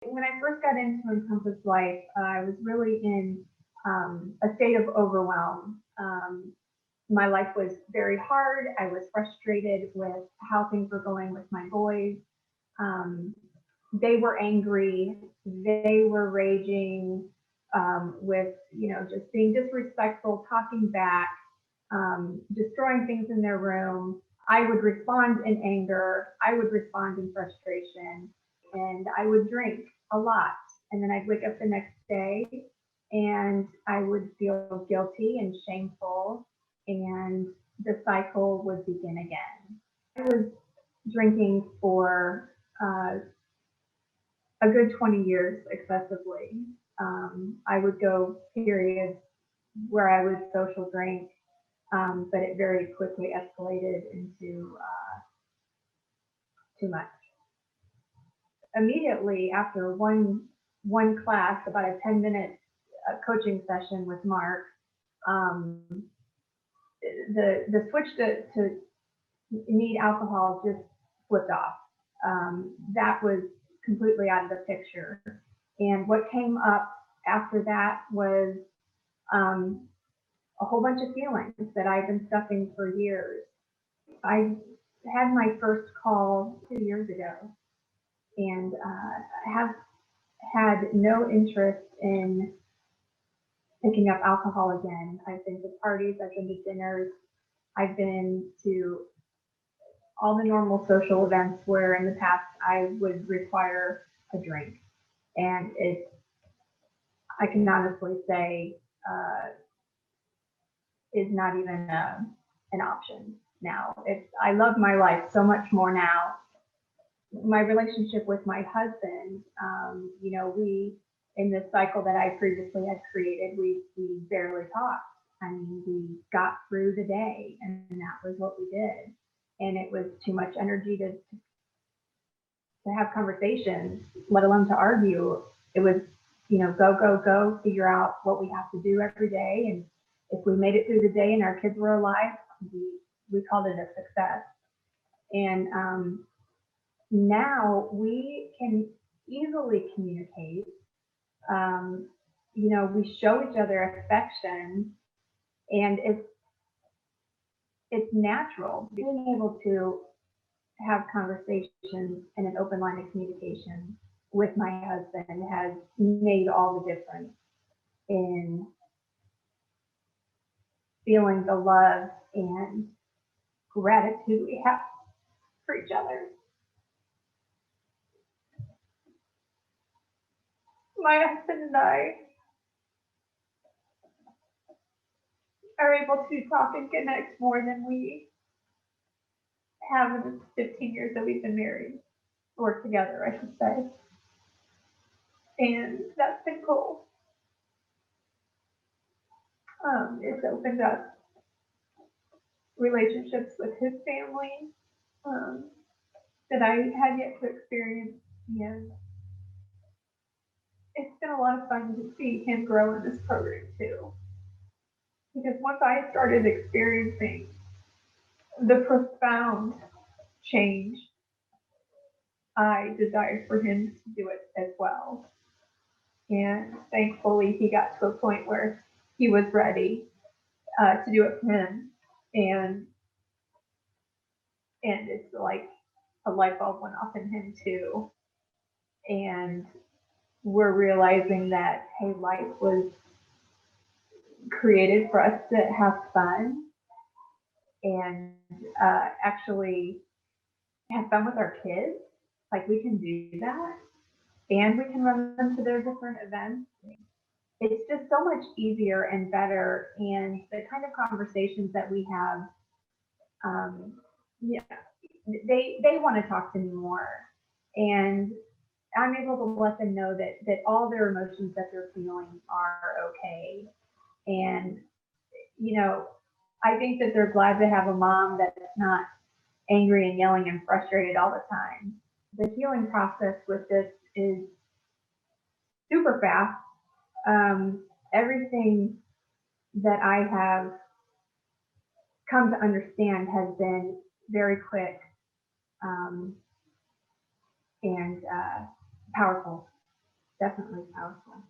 When I first got into Encompass Life, I was really in a state of overwhelm. My life was very hard. I was frustrated with how things were going with my boys. Um, they were angry. They were raging with, just being disrespectful, talking back, destroying things in their room. I would respond in anger. I would respond in frustration, and I would drink a lot. And then I'd wake up the next day and I would feel guilty and shameful, and the cycle would begin again. I was drinking for a good 20 years excessively. I would go periods where I would social drink, but it very quickly escalated into too much. Immediately after one class, about a 10-minute coaching session with Mark, um, the switch to need alcohol just flipped off. That was completely out of the picture. And what came up after that was um, a whole bunch of feelings that I've been stuffing for years. I had my first call 2 years ago, and have had no interest in picking up alcohol again. I've been to parties, I've been to dinners, I've been to all the normal social events where in the past I would require a drink. And I can honestly say, is not even an option now. I love my life so much more now. My relationship with my husband, we, in this cycle that I previously had created, we barely talked. I mean, we got through the day, and that was what we did. And it was too much energy to have conversations, let alone to argue. It was, go, go, go, figure out what we have to do every day. And if we made it through the day and our kids were alive, we called it a success. And now we can easily communicate. We show each other affection, and it's natural. Being able to have conversations and an open line of communication with my husband has made all the difference in feeling the love and gratitude we have for each other. My husband and I are able to talk and connect more than we have in the 15 years that we've been married, or together, I should say. And that's been cool. It's opened up relationships with his family that I had yet to experience. And it's been a lot of fun to see him grow in this program too. Because once I started experiencing the profound change, I desired for him to do it as well. And thankfully, he got to a point where he was ready to do it for him. And it's like a light bulb went off in him too. And we're realizing that, hey, life was created for us to have fun and actually have fun with our kids. Like, we can do that, and we can run them to their different events. It's just so much easier and better. And the kind of conversations that we have, yeah, they want to talk to me more. And I'm able to let them know that all their emotions that they're feeling are okay. And, I think that they're glad to have a mom that's not angry and yelling and frustrated all the time. The healing process with this is super fast. Everything that I have come to understand has been very quick, and powerful. definitely powerful.